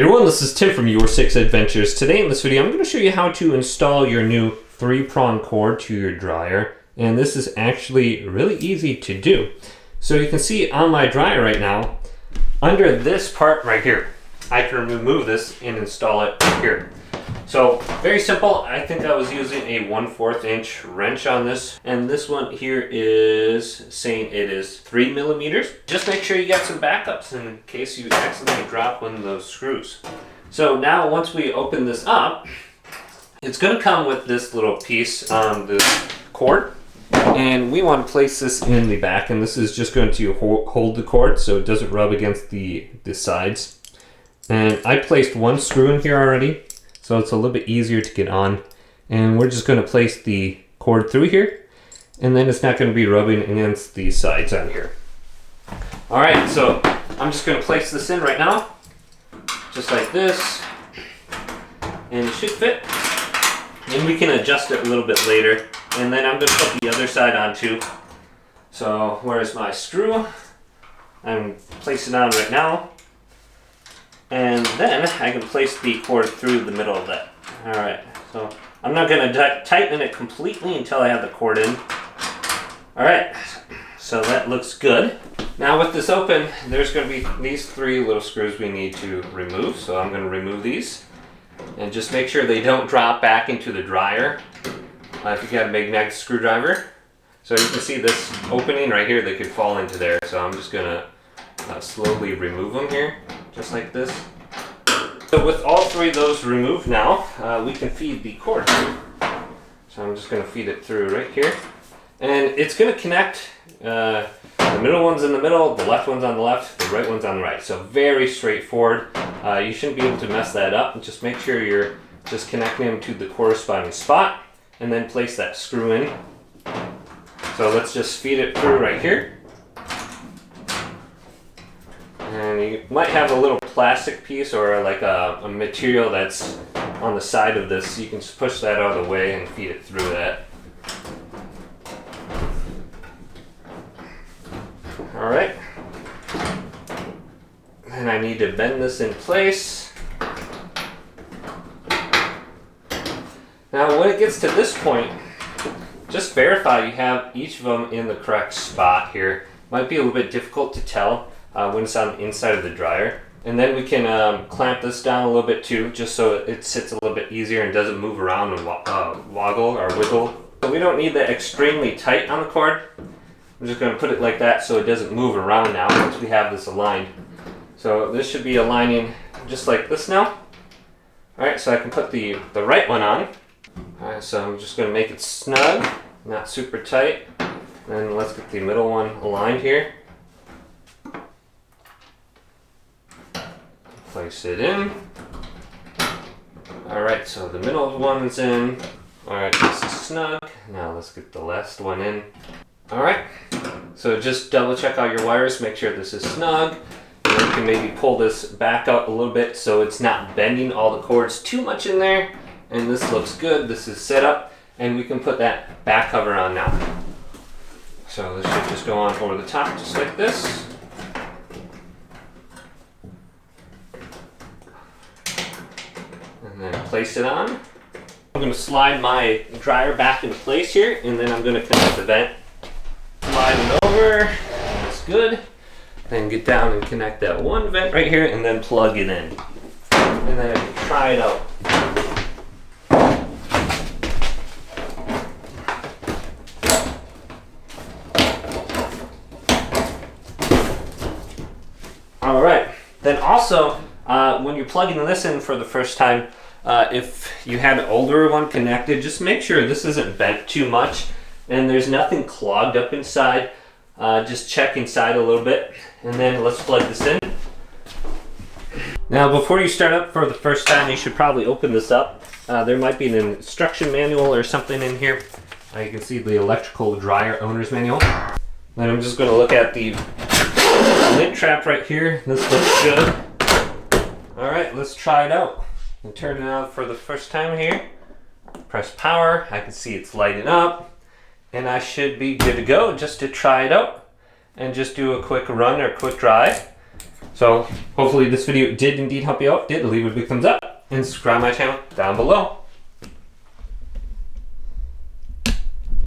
Hey everyone, this is Tim from Your 6 Adventures. Today in this video, I'm going to show you how to install your new 3-prong cord to your dryer. And this is actually really easy to do. So you can see on my dryer right now, under this part right here, I can remove this and install it here. So very simple. I think I was using a 1/4 inch wrench on this, and this one here is saying it is 3 millimeters. Just make sure you got some backups in case you accidentally drop one of those screws. So now once we open this up, it's going to come with this little piece on this cord, and we want to place this in the back, and this is just going to hold the cord so it doesn't rub against the sides. And I placed one screw in here already, so it's a little bit easier to get on. And we're just going to place the cord through here, and then it's not going to be rubbing against the sides on here. Alright, so I'm just going to place this in right now, just like this, and it should fit. And we can adjust it a little bit later. And then I'm going to put the other side on too. So where's my screw? I'm placing it on right now. And then I can place the cord through the middle of that. Alright, so I'm not going to tighten it completely until I have the cord in. Alright, so that looks good. Now with this open, there's going to be these 3 little screws we need to remove. So I'm going to remove these. And just make sure they don't drop back into the dryer if you got a magnetic screwdriver. So you can see this opening right here, they could fall into there. So I'm just going to slowly remove them here. Just like this. So with all 3 of those removed now, we can feed the cord through. So I'm just going to feed it through right here. And it's going to connect, the middle one's in the middle, the left one's on the left, the right one's on the right. So very straightforward. You shouldn't be able to mess that up. Just make sure you're just connecting them to the corresponding spot, and then place that screw in. So let's just feed it through right here. And you might have a little plastic piece or like a material that's on the side of this. You can just push that out of the way and feed it through that. Alright. And I need to bend this in place. Now when it gets to this point, just verify you have each of them in the correct spot here. Might be a little bit difficult to tell when it's on the inside of the dryer. And then we can clamp this down a little bit too, just so it sits a little bit easier and doesn't move around and woggle or wiggle. So we don't need that extremely tight on the cord. I'm just going to put it like that so it doesn't move around now once we have this aligned. So this should be aligning just like this now. Alright, so I can put the right one on. Alright, so I'm just going to make it snug, not super tight. Then let's get the middle one aligned here. Place it in. Alright, so the middle one's in. Alright, this is snug. Now let's get the last one in. Alright, so just double check all your wires, make sure this is snug. And you can maybe pull this back up a little bit so it's not bending all the cords too much in there. And this looks good, this is set up. And we can put that back cover on now. So this should just go on over the top just like this. And then place it on. I'm going to slide my dryer back into place here, and then I'm going to connect the vent. Slide it over. That's good. Then get down and connect that one vent right here, and then plug it in. And then I can try it out. Alright. Then also, when you're plugging this in for the first time, if you had an older one connected, just make sure this isn't bent too much and there's nothing clogged up inside. Just check inside a little bit, and then let's plug this in. Now before you start up for the first time, you should probably open this up. There might be an instruction manual or something in here. You can see the electrical dryer owner's manual. Then I'm just going to look at the lint trap right here. This looks good. Alright, let's try it out. And turn it on for the first time here. Press power. I can see it's lighting up. And I should be good to go just to try it out. And just do a quick run or quick dry. So hopefully this video did indeed help you out. Did leave a big thumbs up and subscribe my channel down below.